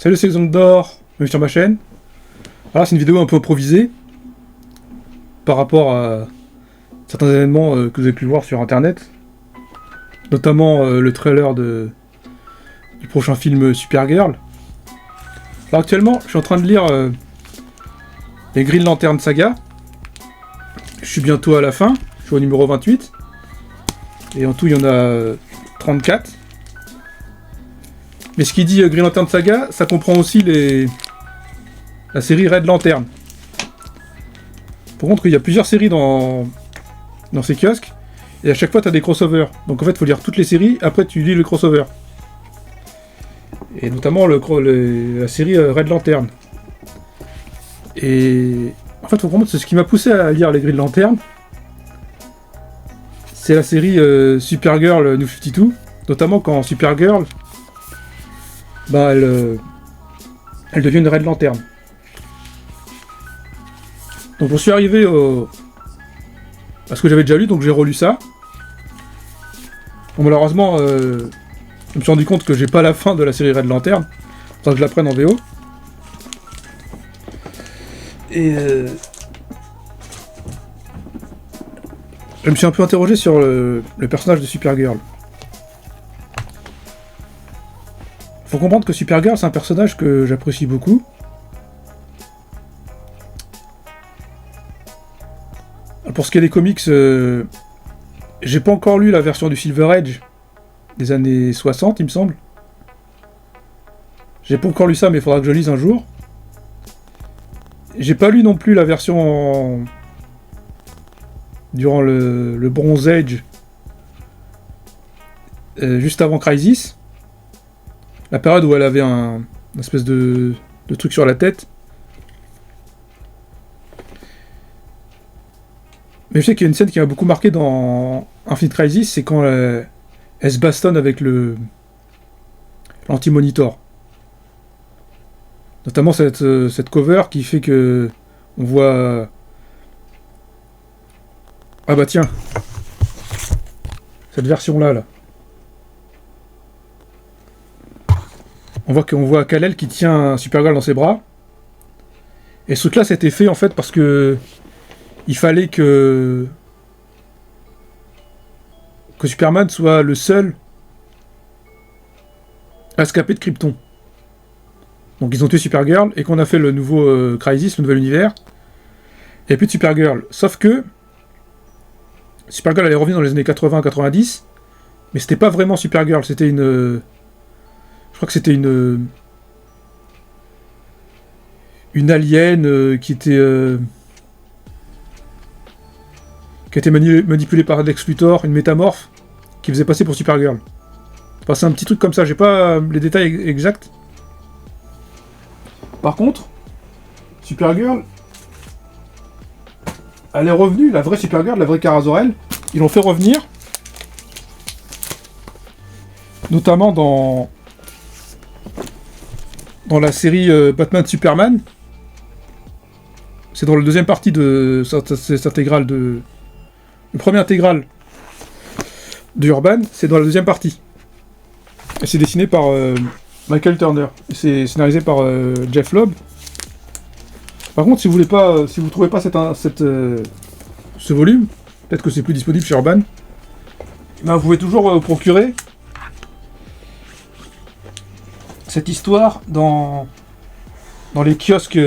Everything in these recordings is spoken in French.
Salut, c'est Zong d'Or, bienvenue sur ma chaîne. Alors, c'est une vidéo un peu improvisée par rapport à certains événements que vous avez pu voir sur internet, notamment le trailer du prochain film Supergirl. Alors, actuellement, je suis en train de lire les Green Lantern Saga. Je suis bientôt à la fin, je suis au numéro 28, et en tout, il y en a 34. Mais ce qui dit Green Lantern Saga, ça comprend aussi la série Red Lantern. Par contre, il y a plusieurs séries dans ces kiosques, et à chaque fois, tu as des crossovers. Donc en fait, il faut lire toutes les séries, après tu lis le crossover. Et notamment la série Red Lantern. Et en fait, faut comprendre, c'est ce qui m'a poussé à lire les Green Lantern. C'est la série Supergirl New 52, notamment quand Supergirl, elle devient une Red Lantern. Donc je suis arrivé à ce que j'avais déjà lu, donc j'ai relu ça. Bon, malheureusement, je me suis rendu compte que j'ai pas la fin de la série Red Lantern. Faudra que je la prenne en VO. Et je me suis un peu interrogé sur le personnage de Supergirl. Faut comprendre que Supergirl, c'est un personnage que j'apprécie beaucoup. Pour ce qui est des comics, j'ai pas encore lu la version du Silver Age des années 60, il me semble. J'ai pas encore lu ça, mais il faudra que je lise un jour. J'ai pas lu non plus la version durant le Bronze Age, juste avant Crisis. La période où elle avait une espèce de truc sur la tête. Mais je sais qu'il y a une scène qui m'a beaucoup marqué dans Infinite Crisis, c'est quand elle se bastonne avec l'anti-monitor. Notamment cette cover qui fait que on voit... Ah bah tiens, cette version-là, là. On voit Kal-El qui tient Supergirl dans ses bras. Et ce truc-là, c'était fait en fait parce que il fallait que Superman soit le seul à escaper de Krypton. Donc ils ont tué Supergirl et qu'on a fait le nouveau Crisis, le nouvel univers. Il n'y a plus de Supergirl. Sauf que Supergirl elle est revenue dans les années 80-90, mais c'était pas vraiment Supergirl, c'était je crois que c'était une alien qui était manipulée par Lex Luthor, une métamorphe, qui faisait passer pour Supergirl. Enfin, c'est un petit truc comme ça, j'ai pas les détails exacts. Par contre, Supergirl, elle est revenue, la vraie Supergirl, la vraie Kara Zor-El, ils l'ont fait revenir, notamment dans la série Batman Superman. C'est dans la deuxième partie de cette intégrale le premier intégral de Urban, c'est dans la deuxième partie. Et c'est dessiné par Michael Turner. Et c'est scénarisé par Jeff Loeb. Par contre, si vous trouvez pas ce volume, peut-être que c'est plus disponible chez Urban, ben, vous pouvez toujours procurer cette histoire dans les kiosques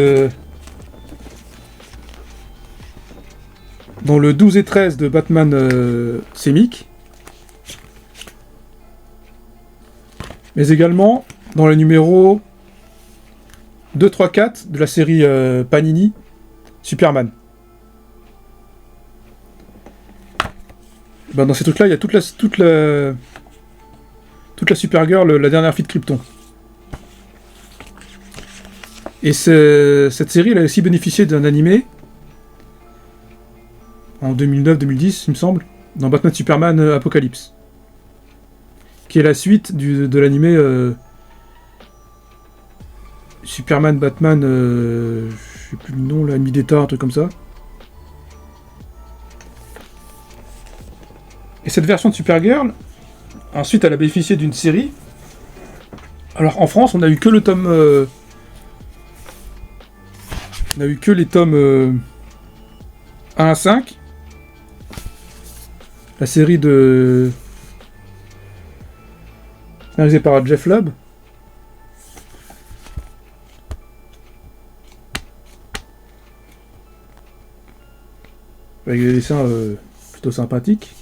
dans le 12 et 13 de Batman Semic, mais également dans le numéro 2, 3, 4 de la série Panini Superman. Ben, dans ces trucs là il y a toute la Supergirl, la dernière fille de Krypton. Et cette série elle a aussi bénéficié d'un animé en 2009-2010, il me semble, dans Batman Superman Apocalypse, qui est la suite de l'animé Superman Batman, je sais plus le nom, l'ennemi d'État, un truc comme ça. Et cette version de Supergirl, ensuite elle a bénéficié d'une série Alors en France, on a eu que le tome... on a eu que les tomes 1 à 5. La série de... réalisée par Jeff Lubb. Avec des dessins plutôt sympathiques.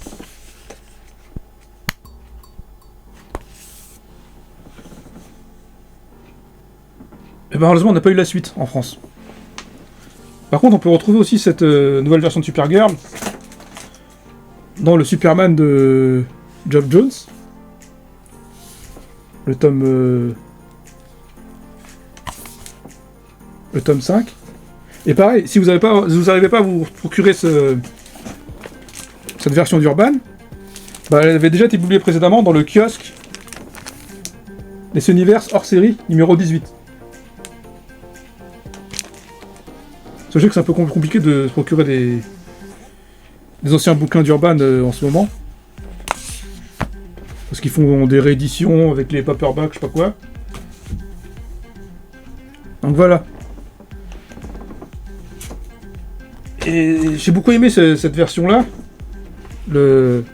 Et malheureusement, on n'a pas eu la suite en France. Par contre, on peut retrouver aussi cette nouvelle version de Supergirl dans le Superman de Geoff Johns. Le tome 5. Et pareil, si vous n'arrivez pas à vous procurer cette version d'Urban, bah, elle avait déjà été publiée précédemment dans le kiosque des Universe hors série numéro 18. Sachez que c'est un peu compliqué de se procurer des anciens bouquins d'Urban en ce moment. Parce qu'ils font des rééditions avec les paperbacks, je sais pas quoi. Donc voilà. Et j'ai beaucoup aimé cette version-là. Le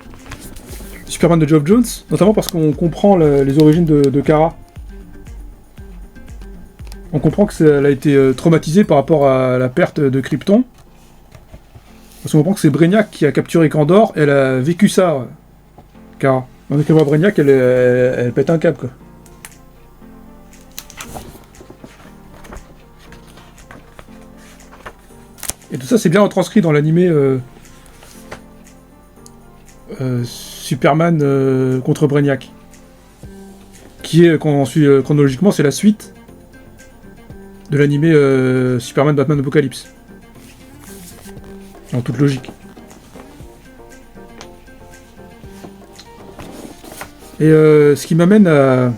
Superman de Geoff Johns. Notamment parce qu'on comprend les origines de Kara. On comprend qu'elle a été traumatisée par rapport à la perte de Krypton. Parce qu'on comprend que c'est Brainiac qui a capturé Kandor, et elle a vécu ça, Kara. Dès qu'elle voit Brainiac, elle pète un câble, quoi. Et tout ça, c'est bien retranscrit dans l'animé Superman contre Brainiac. Qui est, quand on suit chronologiquement, c'est la suite de l'animé Superman Batman Apocalypse. En toute logique. Et ce qui m'amène à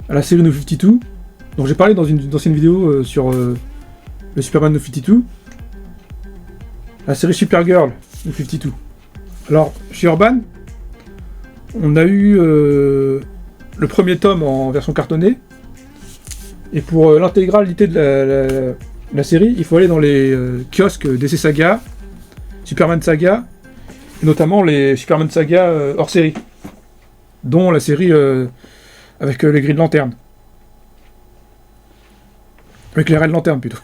la série No 52. Donc j'ai parlé dans une ancienne vidéo sur le Superman No 52. La série Supergirl No 52. Alors, chez Urban, on a eu le premier tome en version cartonnée. Et pour l'intégralité de la série, il faut aller dans les kiosques DC Saga, Superman Saga, et notamment les Superman Saga hors série, dont la série avec les Green Lantern. Avec les Red Lantern plutôt.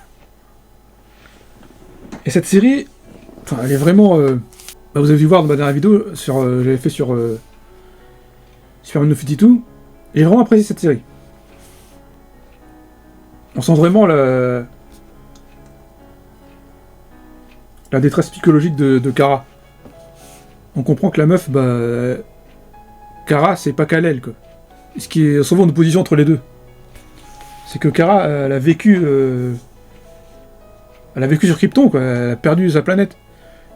Et cette série, enfin, elle est vraiment... vous avez vu voir dans ma dernière vidéo, j'avais fait sur Superman No 52, et j'ai vraiment apprécié cette série. On sent vraiment la détresse psychologique de Kara. On comprend que la meuf, Kara, c'est pas Kal-El, quoi. Ce qui est souvent une opposition entre les deux. C'est que Kara, elle a vécu sur Krypton, quoi. Elle a perdu sa planète.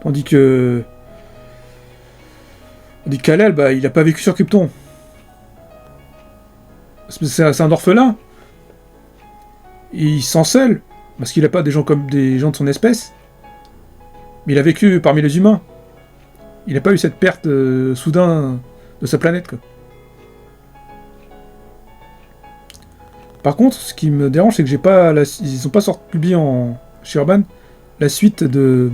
Tandis que Kal-El, il a pas vécu sur Krypton. C'est un orphelin. Il s'en seul, parce qu'il n'a pas des gens comme des gens de son espèce. Mais il a vécu parmi les humains. Il n'a pas eu cette perte soudain de sa planète, quoi. Par contre, ce qui me dérange, c'est que ils n'ont pas publié chez Urban la suite de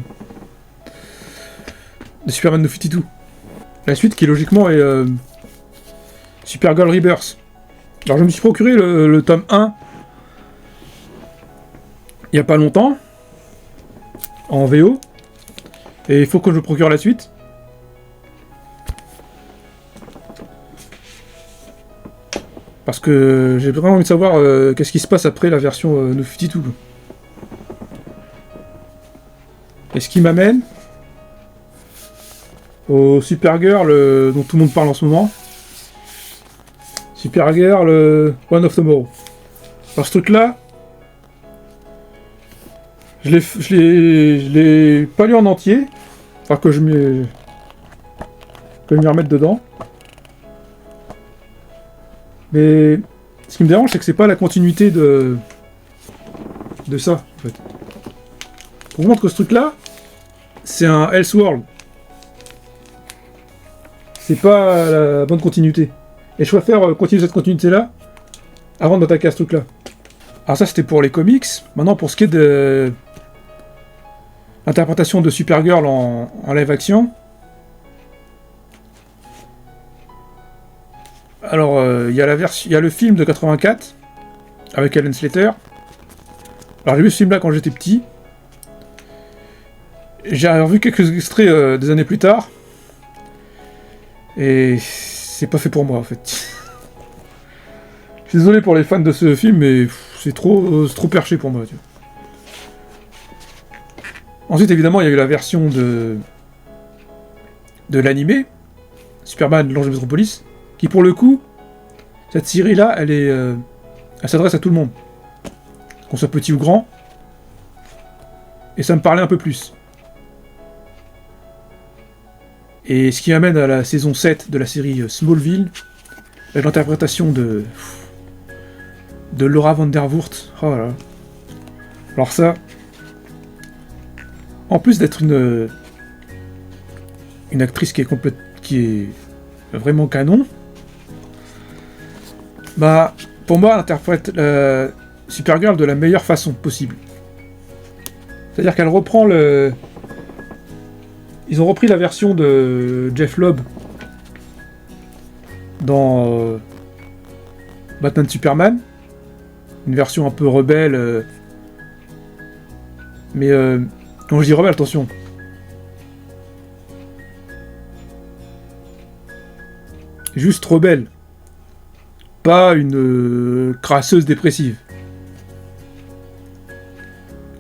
Superman No 52. La suite qui logiquement est Supergirl Rebirth. Alors je me suis procuré le tome 1 il n'y a pas longtemps, en VO, et il faut que je procure la suite. Parce que j'ai vraiment envie de savoir qu'est-ce qui se passe après la version No 52. Et ce qui m'amène au Supergirl dont tout le monde parle en ce moment. Supergirl One of Tomorrow. Alors ce truc-là, je l'ai pas lu en entier. Enfin que je m'y remette dedans. Mais ce qui me dérange, c'est que c'est pas la continuité de ça, en fait. On montre que ce truc-là, c'est un Elseworld. C'est pas la bonne continuité. Et je préfère continuer cette continuité-là avant de m'attaquer à ce truc-là. Alors ça, c'était pour les comics. Maintenant, pour ce qui est de l'interprétation de Supergirl en live action. Alors, il y a le film de 84 avec Alan Slater. Alors, j'ai vu ce film-là quand j'étais petit. J'ai revu quelques extraits des années plus tard. Et c'est pas fait pour moi, en fait. Je suis désolé pour les fans de ce film, mais c'est trop perché pour moi. Tu vois. Ensuite, évidemment, il y a eu la version de l'animé, Superman, l'Ange de Metropolis, qui pour le coup, cette série-là, elle s'adresse à tout le monde. Qu'on soit petit ou grand. Et ça me parlait un peu plus. Et ce qui m'amène à la saison 7 de la série Smallville, avec l'interprétation de Laura Vandervoort. Oh là là. Alors ça, en plus d'être une actrice qui est vraiment canon, bah pour moi elle interprète Supergirl de la meilleure façon possible. C'est-à-dire qu'elle reprend ils ont repris la version de Jeff Loeb dans Batman Superman, une version un peu rebelle, mais quand je dis rebelle, attention. Juste rebelle. Pas une crasseuse dépressive.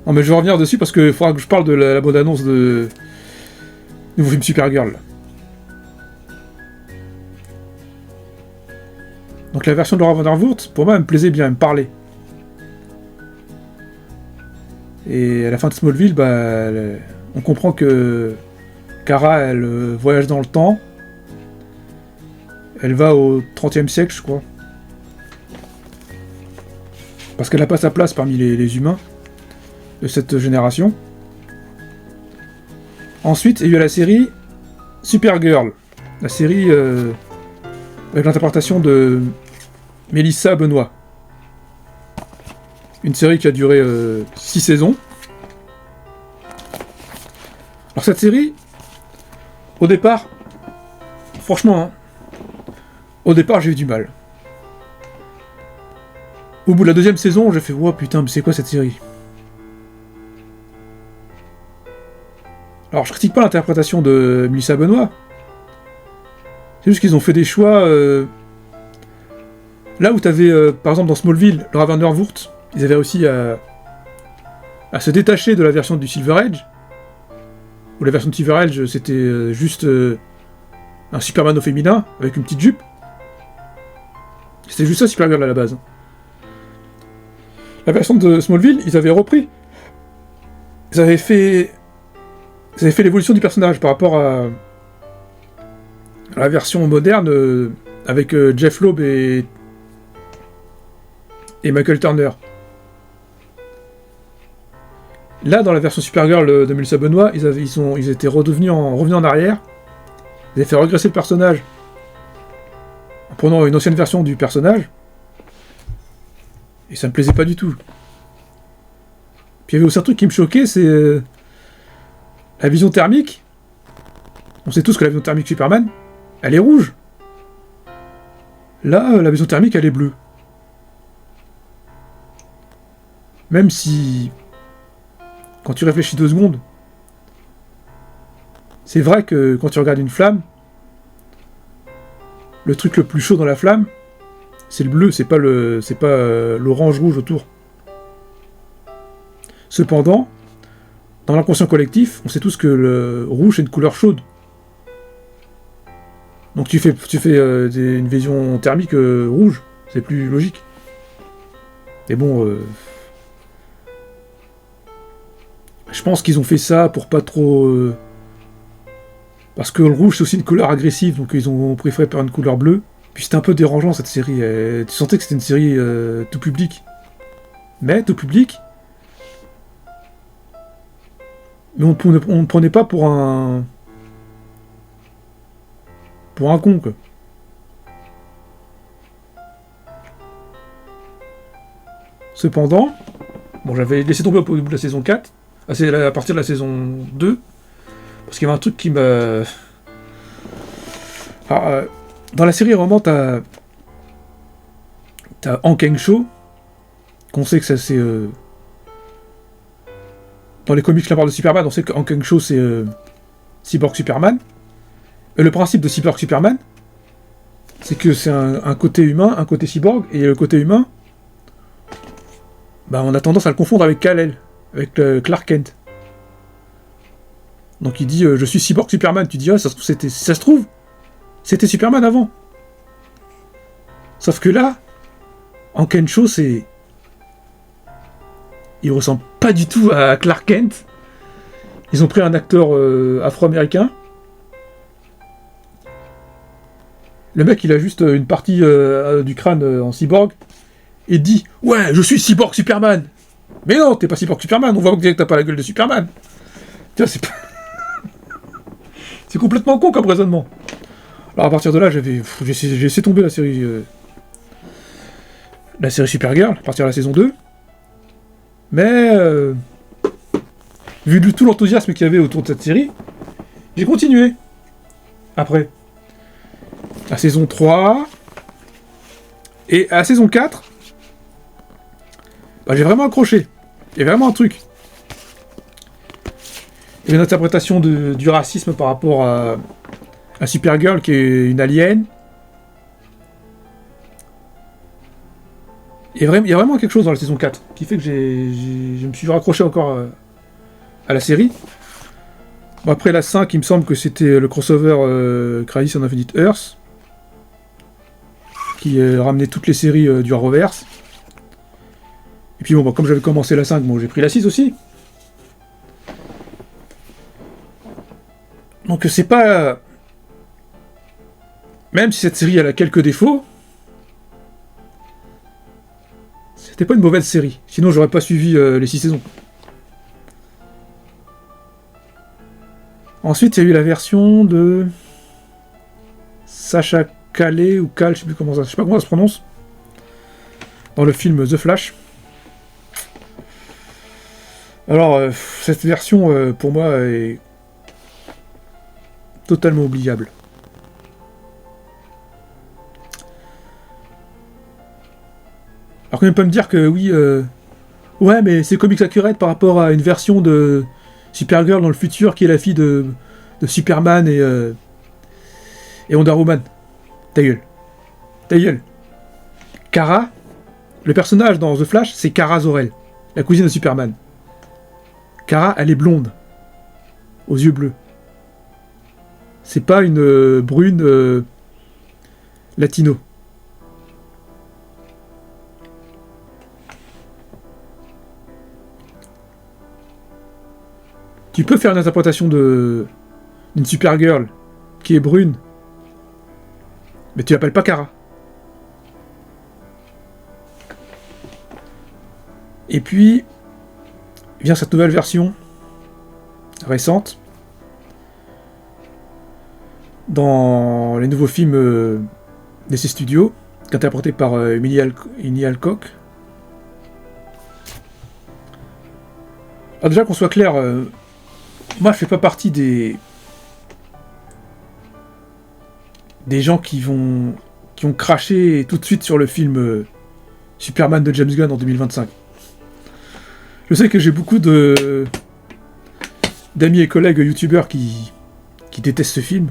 Non mais je vais revenir dessus parce qu'il faudra que je parle de la bande-annonce de nouveau film Supergirl. Donc la version de Laura Vandervoort, pour moi, elle me plaisait bien, elle me parlait. Et à la fin de Smallville, bah, on comprend que Kara, elle voyage dans le temps. Elle va au XXe siècle, je crois. Parce qu'elle n'a pas sa place parmi les humains de cette génération. Ensuite, il y a eu la série Supergirl. La série avec l'interprétation de Melissa Benoît. Une série qui a duré 6 saisons. Alors cette série, au départ, franchement, hein, au départ j'ai eu du mal. Au bout de la deuxième saison, j'ai fait « Oh putain, mais c'est quoi cette série ?» Alors je critique pas l'interprétation de Melissa Benoît. C'est juste qu'ils ont fait des choix... Là où t'avais, par exemple dans Smallville, Laura Vandervoort, ils avaient réussi à se détacher de la version du Silver Age, où la version de Silver Age c'était juste un Superman au féminin, avec une petite jupe. C'était juste ça Supergirl à la base. La version de Smallville, ils avaient repris. Ils avaient fait l'évolution du personnage par rapport à la version moderne avec Jeff Loeb et Michael Turner. Là, dans la version Supergirl de Melissa Benoît, ils étaient revenus en arrière. Ils avaient fait regresser le personnage en prenant une ancienne version du personnage. Et ça me plaisait pas du tout. Puis il y avait aussi un truc qui me choquait, c'est la vision thermique. On sait tous que la vision thermique Superman, elle est rouge. Là, la vision thermique, elle est bleue. Même si, quand tu réfléchis 2 secondes, c'est vrai que quand tu regardes une flamme, le truc le plus chaud dans la flamme, c'est le bleu, c'est pas l'orange-rouge autour. Cependant, dans l'inconscient collectif, on sait tous que le rouge est une couleur chaude. Donc tu fais une vision thermique rouge, c'est plus logique. Mais bon, je pense qu'ils ont fait ça pour pas trop... parce que le rouge c'est aussi une couleur agressive, donc ils ont préféré faire une couleur bleue. Puis c'était un peu dérangeant cette série, tu sentais que c'était une série tout public. Mais tout public... Mais on ne prenait pas pour un con, quoi. Cependant, bon, j'avais laissé tomber au bout de la saison 4, à partir de la saison 2, parce qu'il y avait un truc qui m'a... Alors, dans la série, vraiment, t'as Han Kang-cho, qu'on sait que ça c'est... Dans les comics, la part de Superman, on sait que Han Kang-cho c'est Cyborg Superman. Et le principe de Cyborg Superman, c'est que c'est un côté humain, un côté cyborg, et le côté humain, bah on a tendance à le confondre avec Kal-El, avec Clark Kent. Donc il dit je suis Cyborg Superman, tu dis ah ça se trouve c'était Superman avant. Sauf que là, en Kensho c'est... Il ressemble pas du tout à Clark Kent. Ils ont pris un acteur afro-américain. Le mec il a juste une partie du crâne en cyborg. Et dit ouais je suis Cyborg Superman. Mais non t'es pas Cyborg Superman, on voit que t'as pas la gueule de Superman. Tu vois c'est pas... C'est complètement con comme raisonnement. Alors à partir de là, j'ai laissé tomber la série Supergirl, à partir de la saison 2. Mais vu tout l'enthousiasme qu'il y avait autour de cette série, j'ai continué. Après, la saison 3 et à la saison 4, bah, j'ai vraiment accroché. Il y a vraiment un truc. Il y a une interprétation du racisme par rapport à Supergirl qui est une alien. Il y a vraiment quelque chose dans la saison 4 qui fait que je me suis raccroché encore à la série. Bon, après la 5, il me semble que c'était le crossover Crisis on Infinite Earth qui ramenait toutes les séries du Arrowverse. Et puis bon, comme j'avais commencé la 5, bon, j'ai pris la 6 aussi. Donc c'est pas... Même si cette série elle a quelques défauts, c'était pas une mauvaise série. Sinon j'aurais pas suivi les 6 saisons. Ensuite il y a eu la version de Sacha Calais ou Cal, je sais pas comment ça se prononce, dans le film The Flash. Alors cette version pour moi est totalement oubliable. Alors quand même pas me dire que oui, ouais mais c'est comics accurate par rapport à une version de Supergirl dans le futur qui est la fille de Superman et Wonder Woman. Ta gueule. Ta gueule. Kara, le personnage dans The Flash, c'est Kara Zor-El, la cousine de Superman. Kara, elle est blonde, aux yeux bleus. C'est pas une brune latino. Tu peux faire une interprétation d'une Supergirl qui est brune, mais tu l'appelles pas Kara. Et puis vient cette nouvelle version récente dans les nouveaux films DC Studios, interprété par Amy Alcock. Alors déjà qu'on soit clair, moi je fais pas partie des gens qui ont craché tout de suite sur le film Superman de James Gunn en 2025. Je sais que j'ai beaucoup d'amis et collègues youtubeurs qui détestent ce film.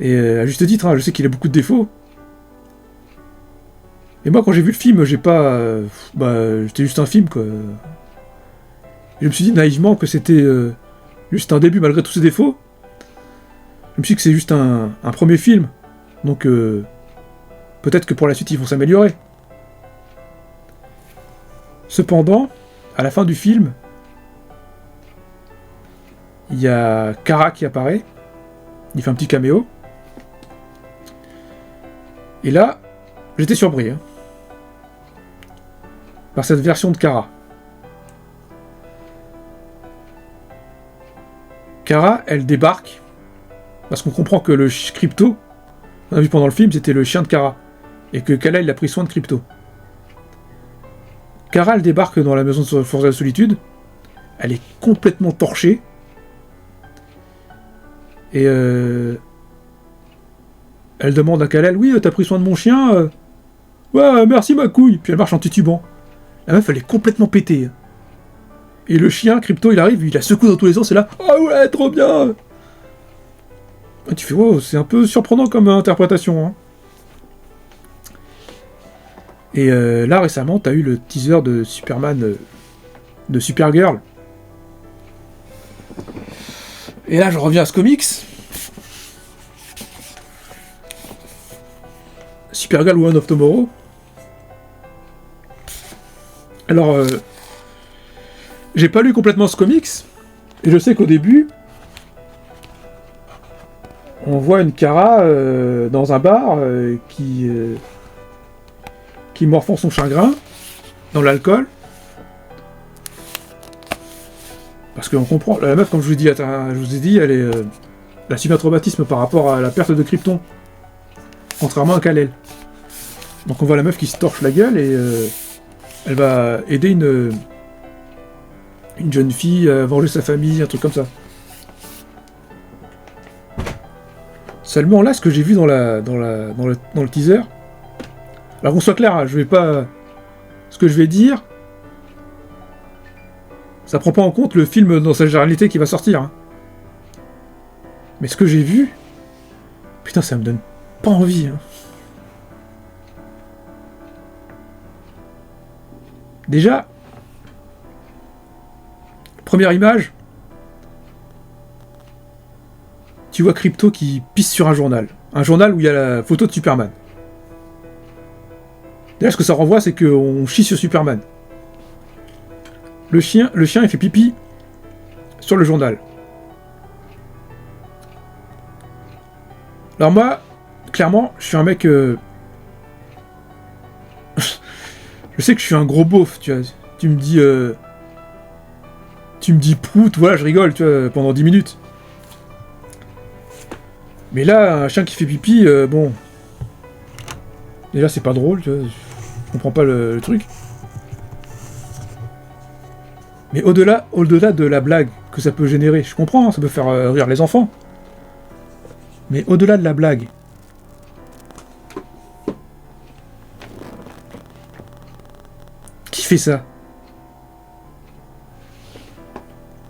Et à juste titre, hein, je sais qu'il a beaucoup de défauts. Et moi, quand j'ai vu le film, j'ai pas... c'était juste un film, quoi. Et je me suis dit naïvement que c'était juste un début, malgré tous ses défauts. Je me suis dit que c'est juste un premier film. Donc, peut-être que pour la suite, ils vont s'améliorer. Cependant, à la fin du film, il y a Kara qui apparaît. Il fait un petit caméo. Et là, j'étais surpris par cette version de Kara. Kara, elle débarque parce qu'on comprend que le Crypto, on a vu pendant le film, c'était le chien de Kara et que Kal-El a pris soin de Crypto. Kara, elle débarque dans la maison de Force de la Solitude. Elle est complètement torchée. Et elle demande à Kal-El, oui, t'as pris soin de mon chien Ouais, merci ma couille. Puis elle marche en titubant. La meuf, elle est complètement pétée. Et le chien, Crypto, il arrive, il la secoue dans tous les sens, c'est là, ah ouais, trop bien. Et tu fais, wow, c'est un peu surprenant comme interprétation. Hein. Et là, récemment, t'as eu le teaser de Superman, de Supergirl. Et là, je reviens à ce comics. Supergirl Woman of Tomorrow. Alors, j'ai pas lu complètement ce comics, et je sais qu'au début, on voit une Kara dans un bar qui morfond son chagrin dans l'alcool. Parce qu'on comprend, la meuf, comme je vous ai dit, elle est elle a subi un traumatisme par rapport à la perte de Krypton. Contrairement à Kal-El. Donc on voit la meuf qui se torche la gueule et elle va aider une jeune fille à venger sa famille, un truc comme ça. Seulement là, ce que j'ai vu dans le teaser, alors qu'on soit clair, hein, je vais pas... Ce que je vais dire, ça prend pas en compte le film dans sa généralité qui va sortir. Hein. Mais ce que j'ai vu, putain, ça me donne pas envie. Hein. Déjà, première image, tu vois Crypto qui pisse sur un journal où il y a la photo de Superman. Déjà, ce que ça renvoie, c'est qu'on chie sur Superman. Le chien, il fait pipi sur le journal. Alors moi, clairement, je suis un mec... je sais que je suis un gros beauf, tu vois. Tu me dis prout, voilà, je rigole, tu vois, pendant 10 minutes. Mais là, un chien qui fait pipi, bon... Déjà, c'est pas drôle, tu vois. Je comprends pas le truc. Mais au-delà de la blague que ça peut générer, je comprends, hein, ça peut faire rire les enfants. Mais au-delà de la blague... Qui fait ça?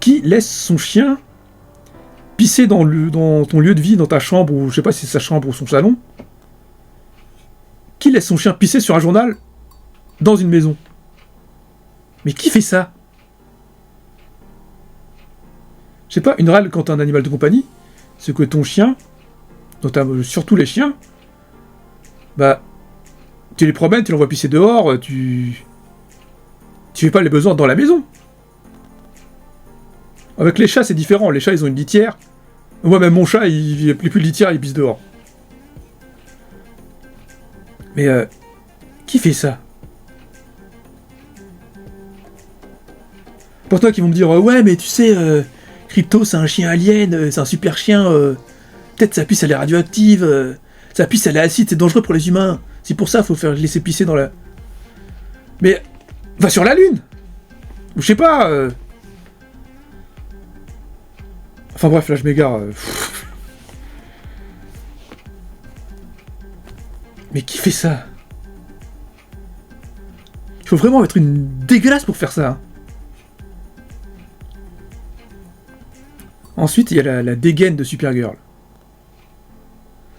Qui laisse son chien pisser dans ton lieu de vie, dans ta chambre, ou je sais pas si c'est sa chambre ou son salon? Qui laisse son chien pisser sur un journal dans une maison? Mais qui fait ça? Je sais pas, une règle quand t'as un animal de compagnie, c'est que ton chien, notamment, surtout les chiens, bah, tu les promènes, tu l'envoies pisser dehors, tu fais pas les besoins dans la maison. Avec les chats, c'est différent. Les chats, ils ont une litière. Moi, même mon chat, il n'a plus de litière, il pisse dehors. Mais, qui fait ça? Pour toi qui vont me dire, ouais, mais tu sais, Crypto, c'est un chien alien, c'est un super chien, peut-être sa pisse, elle est radioactive, sa pisse, elle est acide, c'est dangereux pour les humains. C'est pour ça, faut faire laisser pisser dans la... Mais, va sur la Lune! Je sais pas, Enfin bref, là je m'égare. Mais qui fait ça? Il faut vraiment être une dégueulasse pour faire ça. Hein. Ensuite, il y a la dégaine de Supergirl.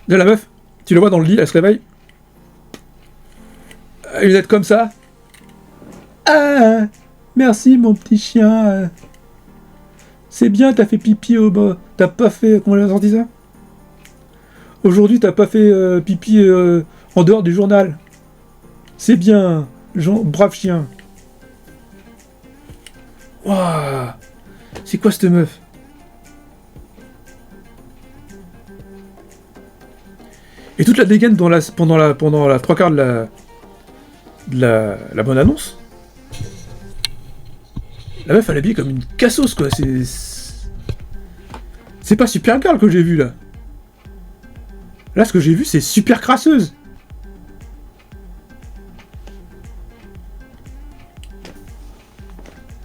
Là, la meuf, tu la vois dans le lit, elle se réveille. Une lettre comme ça. Ah, merci mon petit chien. C'est bien, t'as fait pipi au bas. T'as pas fait... Comment elle a sorti ça? Aujourd'hui, t'as pas fait pipi en dehors du journal. C'est bien. Brave chien. Waouh. C'est quoi cette meuf? Et toute la dégaine pendant la trois quarts de la bonne annonce. La meuf, elle est habillée comme une cassos, quoi. C'est pas Supergirl que j'ai vu, là. Là, ce que j'ai vu, c'est super crasseuse.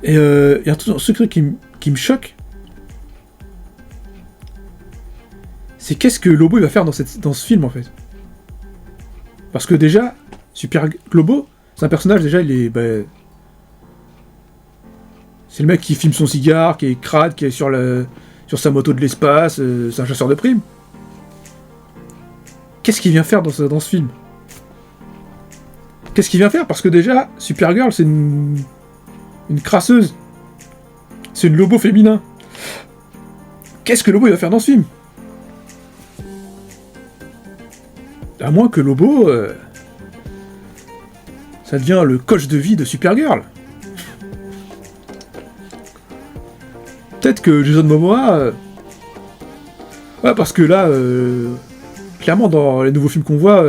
Et il y a un truc qui me choque. C'est qu'est-ce que Lobo il va faire dans ce film, en fait. Parce que déjà, Super Lobo, c'est un personnage, déjà, il est... Bah, c'est le mec qui filme son cigare, qui est crade, qui est sur sa moto de l'espace, c'est un chasseur de primes. Qu'est-ce qu'il vient faire dans ce film? Qu'est-ce qu'il vient faire? Parce que déjà, Supergirl, c'est une crasseuse. C'est une Lobo féminin. Qu'est-ce que Lobo il va faire dans ce film? À moins que Lobo... ça devient le coach de vie de Supergirl. Peut-être que Jason Momoa... Ouais, parce que là... clairement, dans les nouveaux films qu'on voit...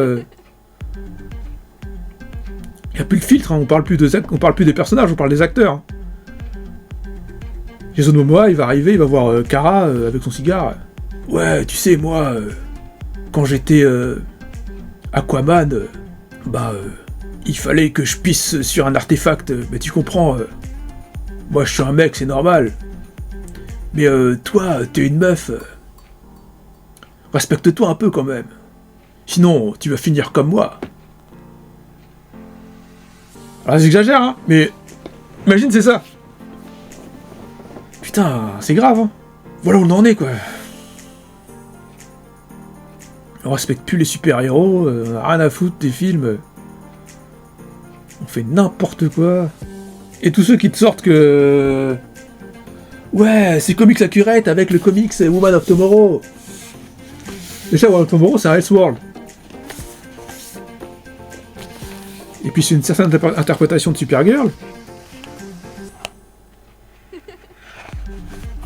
il n'y a plus de filtre, hein. On parle plus des personnages, on parle des acteurs. Hein. Jason Momoa, il va arriver, il va voir Kara avec son cigare. Ouais, tu sais, moi... quand j'étais... Aquaman... il fallait que je pisse sur un artefact, mais tu comprends... moi, je suis un mec, c'est normal. Mais toi, t'es une meuf. Respecte-toi un peu quand même. Sinon, tu vas finir comme moi. Alors j'exagère, hein, mais... Imagine, c'est ça. Putain, c'est grave, hein. Voilà où on en est, quoi. On respecte plus les super-héros, on a rien à foutre des films. On fait n'importe quoi. Et tous ceux qui te sortent que... Ouais, c'est Comics Accurate avec le comics Woman of Tomorrow. Déjà, Woman of Tomorrow, c'est un Elseworld. Et puis c'est une certaine interprétation de Supergirl.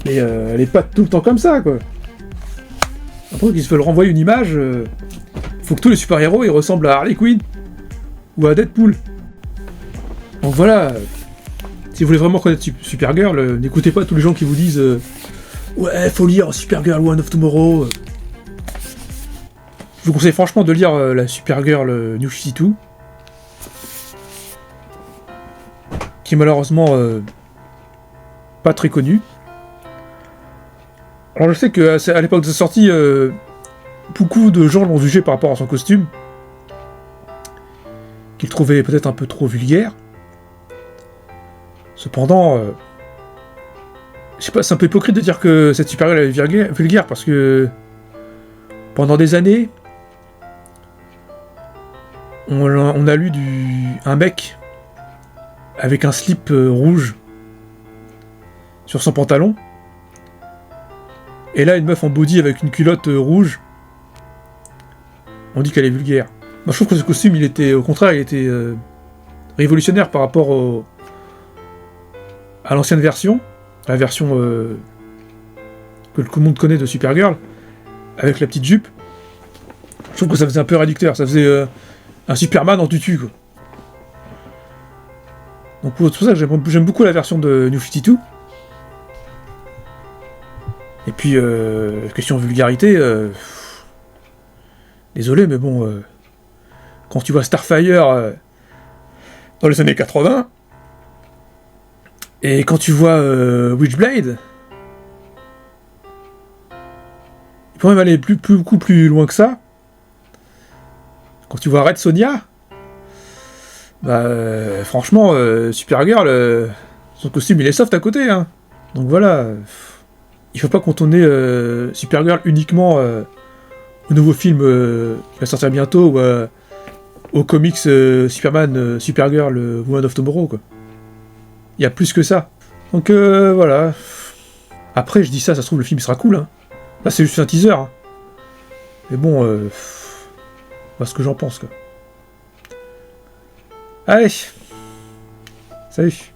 Mais elle est pas tout le temps comme ça, quoi. Après qu'ils se veulent renvoyer une image, faut que tous les super-héros ils ressemblent à Harley Quinn. Ou à Deadpool. Donc voilà... Si vous voulez vraiment connaître Supergirl, n'écoutez pas tous les gens qui vous disent ouais, faut lire Supergirl Woman of Tomorrow. Je vous conseille franchement de lire la Supergirl New 52. Qui est malheureusement pas très connue. Alors je sais qu'à l'époque de sa sortie, beaucoup de gens l'ont jugé par rapport à son costume. Qu'ils trouvaient peut-être un peu trop vulgaire. Cependant, je sais pas, c'est un peu hypocrite de dire que cette Supergirl est vulgaire parce que pendant des années, on a lu un mec avec un slip rouge sur son pantalon, et là une meuf en body avec une culotte rouge. On dit qu'elle est vulgaire. Moi je trouve que ce costume, au contraire, il était révolutionnaire par rapport à l'ancienne version, la version que tout le monde connaît de Supergirl, avec la petite jupe. Je trouve que ça faisait un peu réducteur, ça faisait un Superman en tutu, quoi. Donc c'est pour ça que j'aime beaucoup la version de New 52. Et puis, question vulgarité, désolé, mais bon, quand tu vois Starfire dans les années 80, et quand tu vois Witchblade, il peut même aller beaucoup plus loin que ça. Quand tu vois Red Sonja, franchement, Supergirl, son costume il est soft à côté, hein. Donc voilà, il faut pas contourner Supergirl uniquement au nouveau film qui va sortir bientôt, ou au comics Superman, Supergirl, Woman of Tomorrow, quoi. Il y a plus que ça. Donc voilà. Après, je dis ça se trouve, le film sera cool. Hein. Là, c'est juste un teaser. Hein. Mais bon, voilà ce que j'en pense, quoi. Allez. Salut.